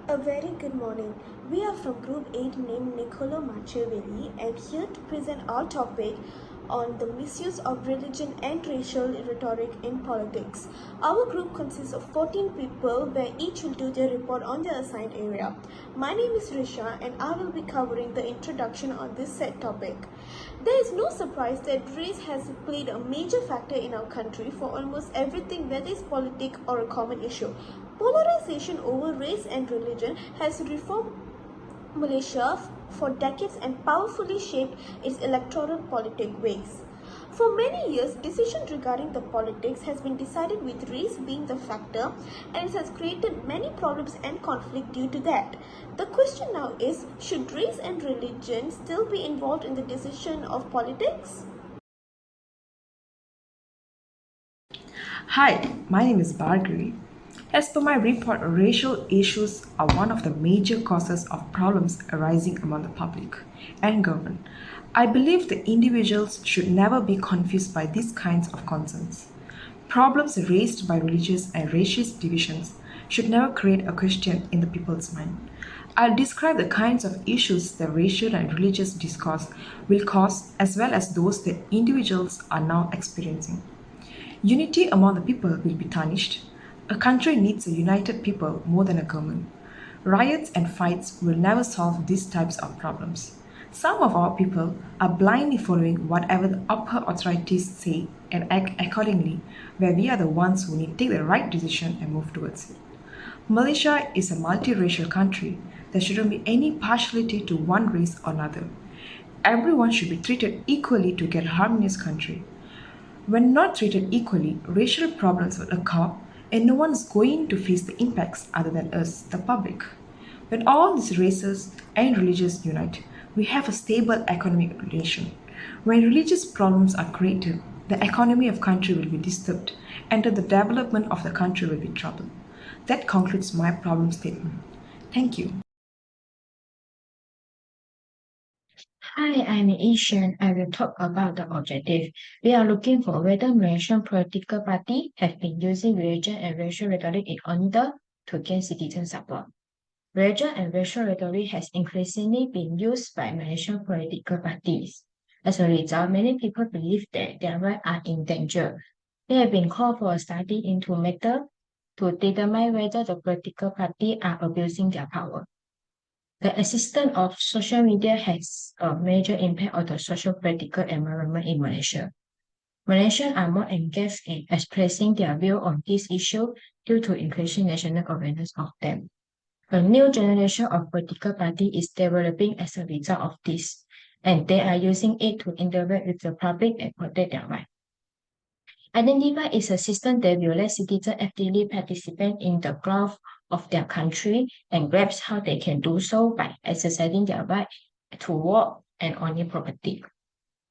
A very good morning. We are from Group 8 named NICCOLO and here to present our topic on the misuse of religion and racial rhetoric in politics. Our group consists of 14 people where each will do their report on their assigned area. My name is Risha and I will be covering the introduction on this set topic. There is no surprise that race has played a major factor in our country for almost everything, whether it's politics or a common issue. Polarization over race and religion has reformed Malaysia for decades and powerfully shaped its electoral politic ways. For many years, decisions regarding the politics has been decided with race being the factor, and it has created many problems and conflict due to that. The question now is, should race and religion still be involved in the decision of politics? Hi, my name is Bargri. As per my report, racial issues are one of the major causes of problems arising among the public and government. I believe the individuals should never be confused by these kinds of concerns. Problems raised by religious and racist divisions should never create a question in the people's mind. I'll describe the kinds of issues that racial and religious discourse will cause as well as those that individuals are now experiencing. Unity among the people will be tarnished. A country needs a united people more than a government. Riots and fights will never solve these types of problems. Some of our people are blindly following whatever the upper authorities say and act accordingly, where we are the ones who need to take the right decision and move towards it. Malaysia is a multiracial country. There shouldn't be any partiality to one race or another. Everyone should be treated equally to get a harmonious country. When not treated equally, racial problems will occur and no one is going to face the impacts other than us, the public. When all these races and religions unite, we have a stable economic relation. When religious problems are created, the economy of country will be disturbed and the development of the country will be troubled. That concludes my problem statement. Thank you. Hi, I'm Asian. I will talk about the objective. We are looking for whether Malaysian political party have been using religion and racial rhetoric in order to gain citizen support. Religion and racial rhetoric has increasingly been used by Malaysian political parties. As a result, many people believe that their rights are in danger. They have been called for a study into matter to determine whether the political party are abusing their power. The existence of social media has a major impact on the social political environment in Malaysia. Malaysians are more engaged in expressing their view on this issue due to increasing national awareness of them. A new generation of political party is developing as a result of this, and they are using it to interact with the public and protect their rights. Identify is a system that will let citizens actively participate in the growth of their country and grasp how they can do so by exercising their right to work and own property.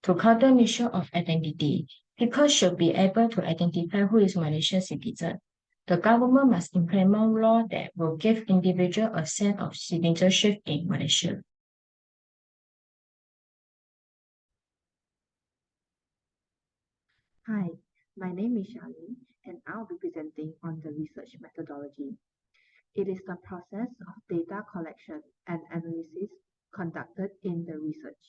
To counter issue of identity, people should be able to identify who is Malaysian citizen. The government must implement law that will give individuals a sense of citizenship in Malaysia. Hi, my name is Charlene, and I'll be presenting on the research methodology. It is the process of data collection and analysis conducted in the research.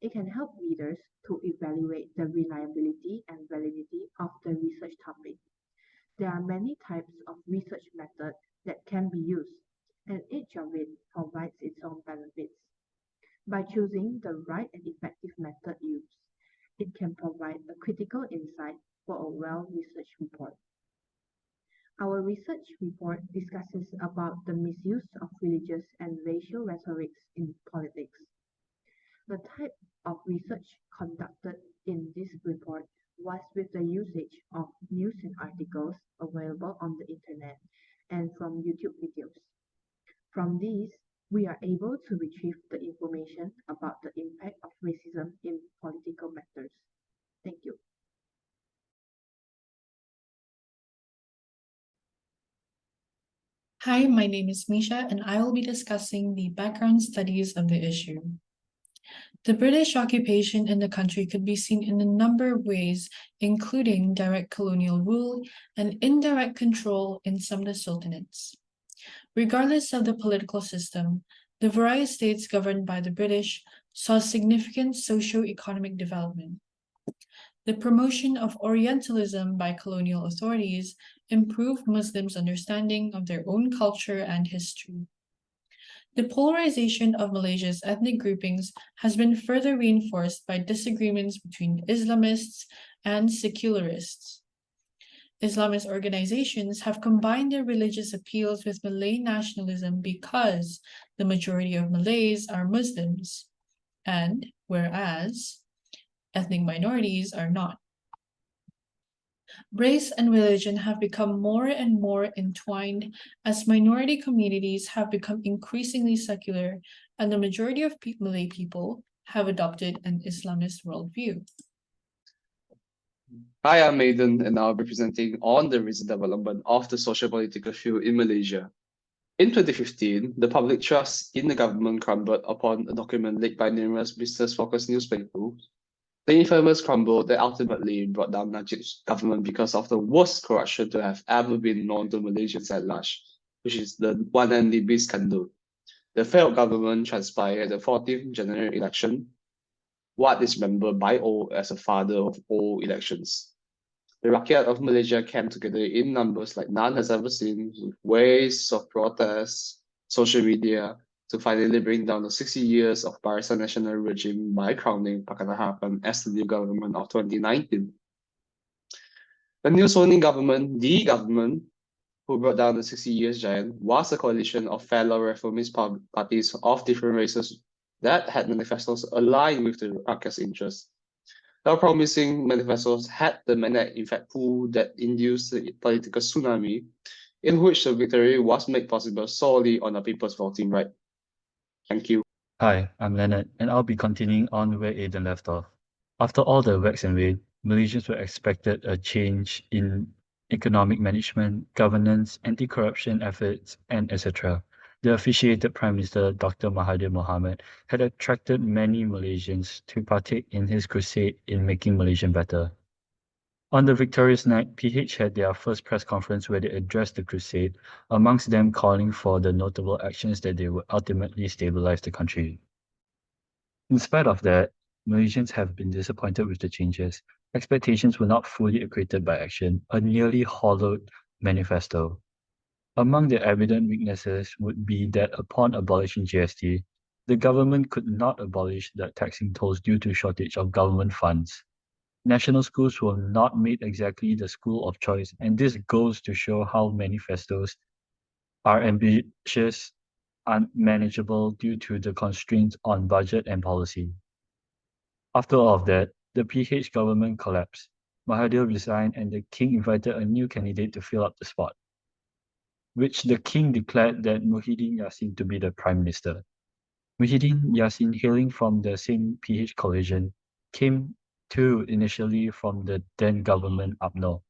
It can help readers to evaluate the reliability and validity of the research topic. There are many types of research methods that can be used, and each of it provides its own benefits. By choosing the right and effective method used, it can provide a critical insight for a well-researched report. Our research report discusses about the misuse of religious and racial rhetorics in politics. The type of research conducted in this report was with the usage of news and articles available on the internet and from YouTube videos. From these, we are able to retrieve the information about the impact of racism in political matters. Thank you. Hi, my name is Misha, and I will be discussing the background studies of the issue. The British occupation in the country could be seen in a number of ways, including direct colonial rule and indirect control in some of the sultanates. Regardless of the political system, the various states governed by the British saw significant socio-economic development. The promotion of Orientalism by colonial authorities improved Muslims' understanding of their own culture and history. The polarization of Malaysia's ethnic groupings has been further reinforced by disagreements between Islamists and secularists. Islamist organizations have combined their religious appeals with Malay nationalism because the majority of Malays are Muslims, and whereas ethnic minorities are not. Race and religion have become more and more entwined as minority communities have become increasingly secular, and the majority of Malay people have adopted an Islamist worldview. Hi, I'm Maiden, and I'll be presenting on the recent development of the social-political field in Malaysia. In 2015, the public trust in the government crumbled upon a document leaked by numerous business-focused newspapers. The infamous crumble that ultimately brought down Najib's government because of the worst corruption to have ever been known to Malaysians at large, which is the 1MDB scandal. The failed government transpired at the 14th general election, what is remembered by all as a father of all elections. The rakyat of Malaysia came together in numbers like none has ever seen, with waves of protests, social media, to finally bring down the 60 years of Barisan Nasional regime by crowning Pakatan Harapan as the new government of 2019. The new Sony government, the government who brought down the 60 years giant, was a coalition of fellow reformist parties of different races that had manifestos aligned with the rakyat's interests. The promising manifestos had the magnetic effect pool that induced the political tsunami, in which the victory was made possible solely on the people's voting right. Thank you. Hi, I'm Leonard, and I'll be continuing on where Aidan left off. After all the wax and wane, Malaysians were expected a change in economic management, governance, anti-corruption efforts, and etc. The officiated Prime Minister, Dr. Mahathir Mohamad, had attracted many Malaysians to partake in his crusade in making Malaysia better. On the victorious night, PH had their first press conference where they addressed the crusade, amongst them calling for the notable actions that they would ultimately stabilize the country. In spite of that, Malaysians have been disappointed with the changes. Expectations were not fully equated by action, a nearly hollowed manifesto. Among the evident weaknesses would be that upon abolishing GST, the government could not abolish the taxing tolls due to shortage of government funds. National schools were not made exactly the school of choice, and this goes to show how manifestos are ambitious, unmanageable due to the constraints on budget and policy. After all of that, the PH government collapsed. Mahathir resigned, and the king invited a new candidate to fill up the spot, which the king declared that Muhyiddin Yassin to be the prime minister. Muhyiddin Yassin, hailing from the same PH coalition, came to initially from the then government UMNO.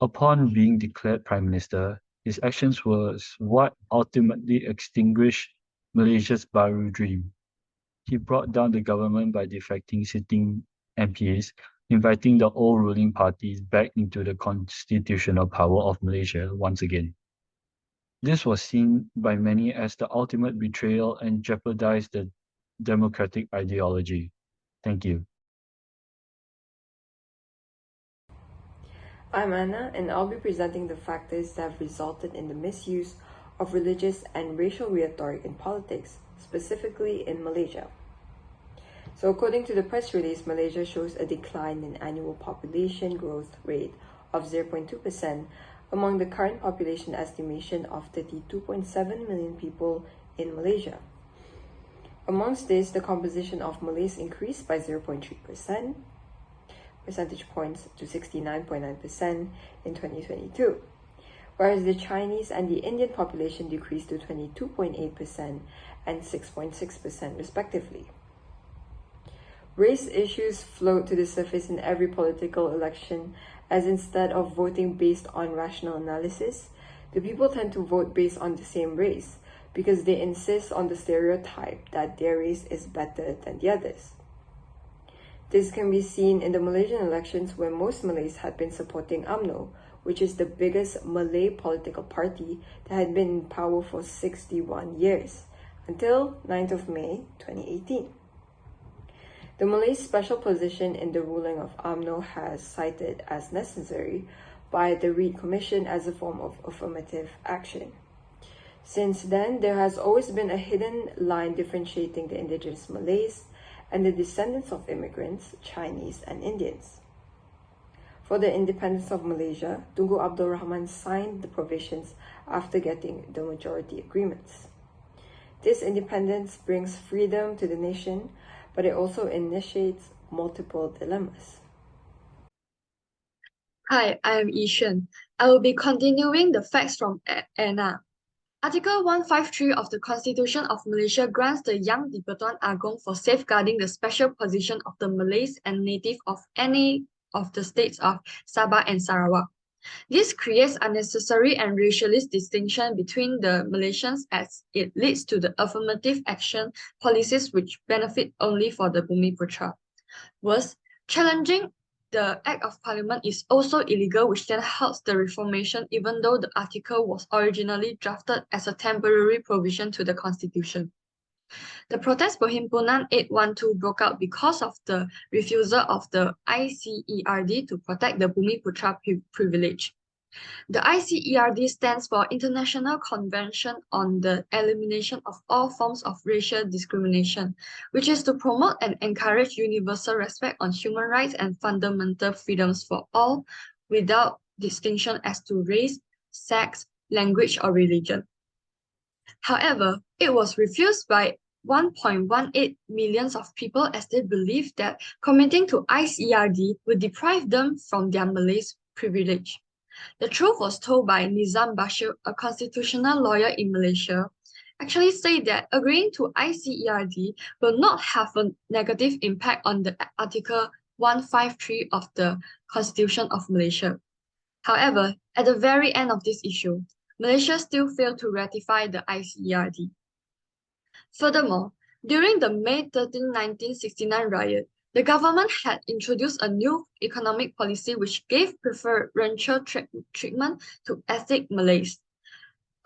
Upon being declared prime minister, his actions was what ultimately extinguished Malaysia's Baru dream. He brought down the government by defecting sitting MPs, inviting the old ruling parties back into the constitutional power of Malaysia once again. This was seen by many as the ultimate betrayal and jeopardized the democratic ideology. Thank you. I'm Anna, and I'll be presenting the factors that have resulted in the misuse of religious and racial rhetoric in politics, specifically in Malaysia. So according to the press release, Malaysia shows a decline in annual population growth rate of 0.2% among the current population estimation of 32.7 million people in Malaysia. Amongst this, the composition of Malays increased by 0.3%. Percentage points to 69.9% in 2022, whereas the Chinese and the Indian population decreased to 22.8% and 6.6% respectively. Race issues float to the surface in every political election, as instead of voting based on rational analysis, the people tend to vote based on the same race because they insist on the stereotype that their race is better than the others. This can be seen in the Malaysian elections where most Malays had been supporting UMNO, which is the biggest Malay political party that had been in power for 61 years, until 9th of May 2018. The Malay's special position in the ruling of UMNO has cited as necessary by the Reid Commission as a form of affirmative action. Since then, there has always been a hidden line differentiating the indigenous Malays and the descendants of immigrants, Chinese and Indians. For the independence of Malaysia, Tunku Abdul Rahman signed the provisions after getting the majority agreements. This independence brings freedom to the nation, but it also initiates multiple dilemmas. Hi, I am Yishen. I will be continuing the facts from Anna. Article 153 of the Constitution of Malaysia grants the Yang di-Pertuan Agong for safeguarding the special position of the Malays and native of any of the states of Sabah and Sarawak. This creates unnecessary and racialist distinction between the Malaysians as it leads to the affirmative action policies which benefit only for the Bumiputra. Worse, challenging the Act of Parliament is also illegal, which then halts the reformation even though the article was originally drafted as a temporary provision to the Constitution. The protest Perhimpunan 812 broke out because of the refusal of the ICERD to protect the Bumiputra privilege. The ICERD stands for International Convention on the Elimination of All Forms of Racial Discrimination, which is to promote and encourage universal respect on human rights and fundamental freedoms for all without distinction as to race, sex, language, or religion. However, it was refused by 1.18 million of people as they believed that committing to ICERD would deprive them from their Malays privilege. The truth was told by Nizam Bashir, a constitutional lawyer in Malaysia, actually said that agreeing to ICERD will not have a negative impact on the Article 153 of the Constitution of Malaysia. However, at the very end of this issue, Malaysia still failed to ratify the ICERD. Furthermore, during the May 13, 1969 riot, the government had introduced a new economic policy which gave preferential treatment to ethnic Malays.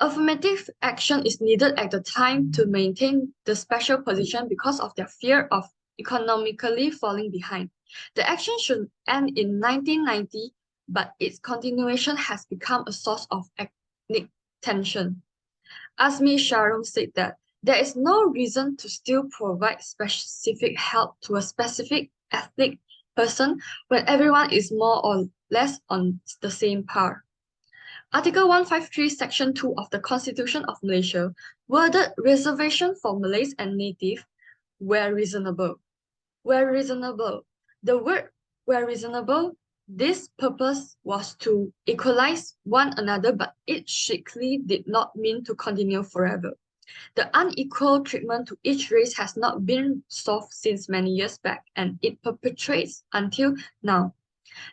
Affirmative action is needed at the time to maintain the special position because of their fear of economically falling behind. The action should end in 1990, but its continuation has become a source of ethnic tension. Azmi Sharum said that there is no reason to still provide specific help to a specific ethnic person when everyone is more or less on the same par. Article 153, Section 2 of the Constitution of Malaysia worded reservation for Malays and native where reasonable. Where reasonable. The word where reasonable, this purpose was to equalize one another, but it strictly did not mean to continue forever. The unequal treatment to each race has not been solved since many years back, and it perpetuates until now.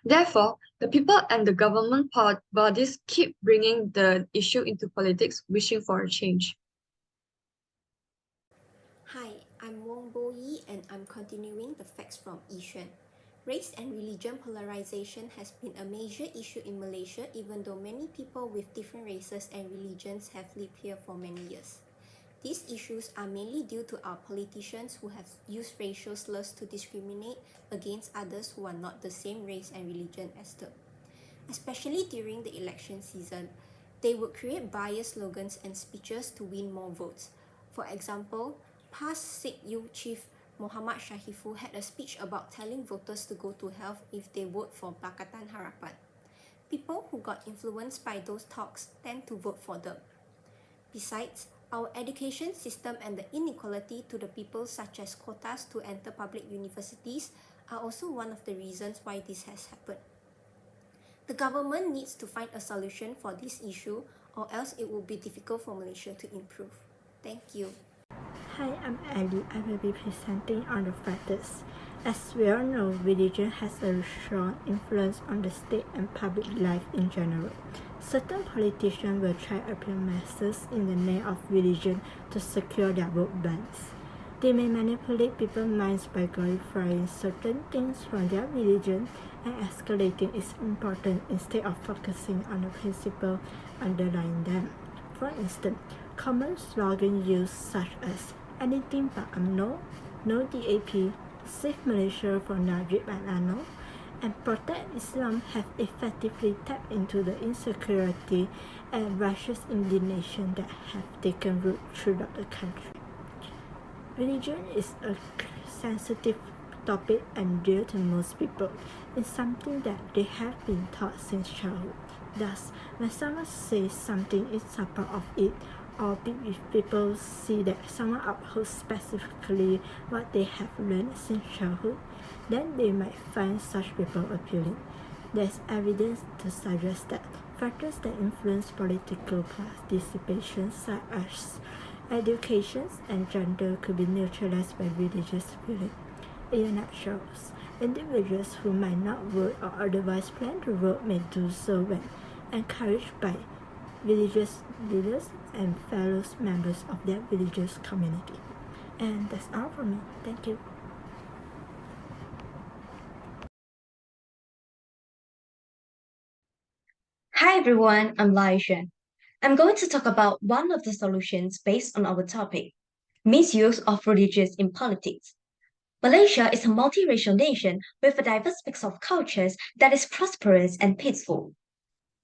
Therefore, the people and the government bodies keep bringing the issue into politics, wishing for a change. Hi, I'm Wong Bo Yi and I'm continuing the facts from Yishen. Race and religion polarization has been a major issue in Malaysia even though many people with different races and religions have lived here for many years. These issues are mainly due to our politicians who have used racial slurs to discriminate against others who are not the same race and religion as them. Especially during the election season, they would create biased slogans and speeches to win more votes. For example, past Sikh Youth Chief Muhammad Syahifu had a speech about telling voters to go to hell if they vote for Pakatan Harapan. People who got influenced by those talks tend to vote for them. Besides, our education system and the inequality to the people such as quotas to enter public universities are also one of the reasons why this has happened. The government needs to find a solution for this issue or else it will be difficult for Malaysia to improve. Thank you. Hi, I'm Ali. I will be presenting on the factors. As we all know, religion has a strong influence on the state and public life in general. Certain politicians will try to apply measures in the name of religion to secure their vote banks. They may manipulate people's minds by glorifying certain things from their religion and escalating its importance instead of focusing on the principle underlying them. For instance, common slogans used such as anything but UMNO, no DAP, save Malaysia from Najib and Anwar, and protect Islam have effectively tapped into the insecurity and righteous indignation that have taken root throughout the country. Religion is a sensitive topic and dear to most people. It's something that they have been taught since childhood. Thus, when someone says something in support of it, or if people see that someone upholds specifically what they have learned since childhood, then they might find such people appealing. There's evidence to suggest that factors that influence political participation, such as education and gender, could be neutralized by religious feeling. In a nutshell, individuals who might not vote or otherwise plan to vote may do so when encouraged by religious leaders and fellow members of their religious community. And that's all from me. Thank you. Hi everyone, I'm Laishan. I'm going to talk about one of the solutions based on our topic, misuse of religions in politics. Malaysia is a multiracial nation with a diverse mix of cultures that is prosperous and peaceful.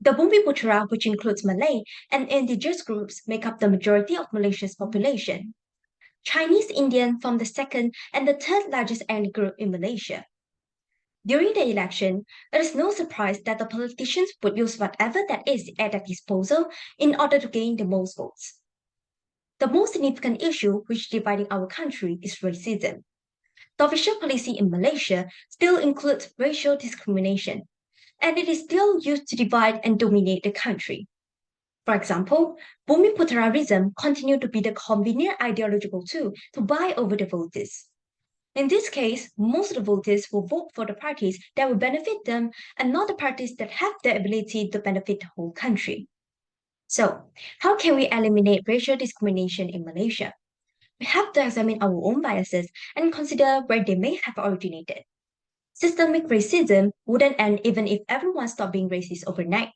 The Bumi Putra, which includes Malay and indigenous groups, make up the majority of Malaysia's population. Chinese Indian form the second and the third largest ethnic group in Malaysia. During the election, it is no surprise that the politicians would use whatever that is at their disposal in order to gain the most votes. The most significant issue which dividing our country is racism. The official policy in Malaysia still includes racial discrimination, and it is still used to divide and dominate the country. For example, Bumi Puteraism continued to be the convenient ideological tool to buy over the voters. In this case, most of the voters will vote for the parties that will benefit them and not the parties that have the ability to benefit the whole country. So, how can we eliminate racial discrimination in Malaysia? We have to examine our own biases and consider where they may have originated. Systemic racism wouldn't end even if everyone stopped being racist overnight.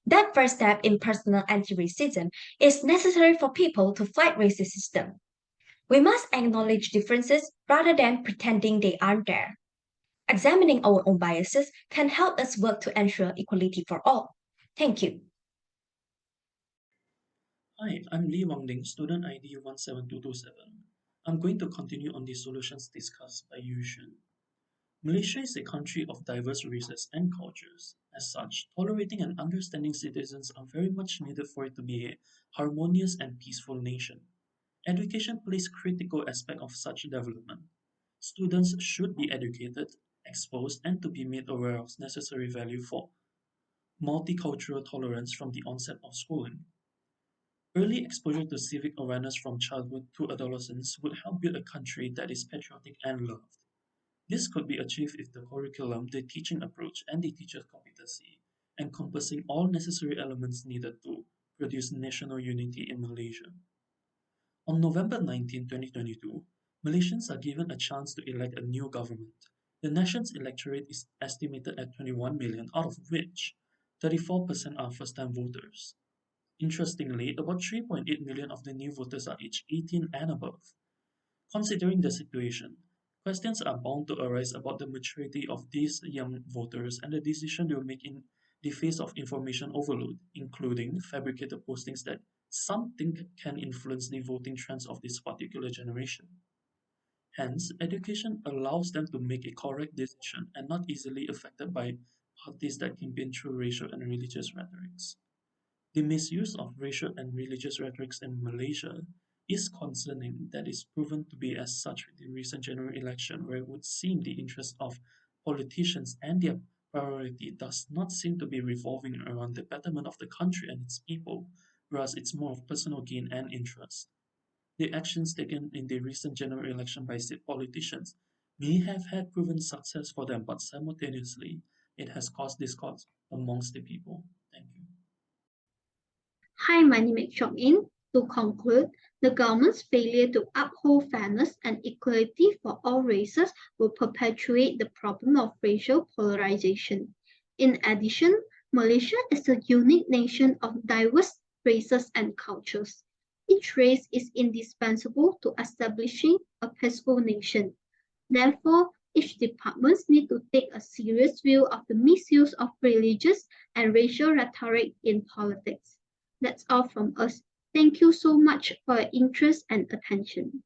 That first step in personal anti-racism is necessary for people to fight racist system. We must acknowledge differences rather than pretending they aren't there. Examining our own biases can help us work to ensure equality for all. Thank you. Hi, I'm Lee Wang Ling, student ID 17227. I'm going to continue on the solutions discussed by Yushin. Malaysia is a country of diverse races and cultures. As such, tolerating and understanding citizens are very much needed for it to be a harmonious and peaceful nation. Education plays critical aspect of such development. Students should be educated, exposed, and to be made aware of necessary value for multicultural tolerance from the onset of schooling. Early exposure to civic awareness from childhood to adolescence would help build a country that is patriotic and loved. This could be achieved if the curriculum, the teaching approach, and the teacher's competency encompassing all necessary elements needed to produce national unity in Malaysia. On November 19, 2022, Malaysians are given a chance to elect a new government. The nation's electorate is estimated at 21 million, out of which 34% are first-time voters. Interestingly, about 3.8 million of the new voters are aged 18 and above. Considering the situation, questions are bound to arise about the maturity of these young voters and the decision they will make in the face of information overload, including fabricated postings that some think can influence the voting trends of this particular generation. Hence, education allows them to make a correct decision and not easily affected by parties that campaign through racial and religious rhetorics. The misuse of racial and religious rhetorics in Malaysia is concerning that is proven to be as such with the recent general election, where it would seem the interest of politicians and their priority does not seem to be revolving around the betterment of the country and its people, whereas it's more of personal gain and interest. The actions taken in the recent general election by state politicians may have had proven success for them, but simultaneously, it has caused discord amongst the people. Thank you. Hi, my name is Chong In, To conclude, the government's failure to uphold fairness and equality for all races will perpetuate the problem of racial polarization. In addition, Malaysia is a unique nation of diverse races and cultures. Each race is indispensable to establishing a peaceful nation. Therefore, each department needs to take a serious view of the misuse of religious and racial rhetoric in politics. That's all from us. Thank you so much for your interest and attention.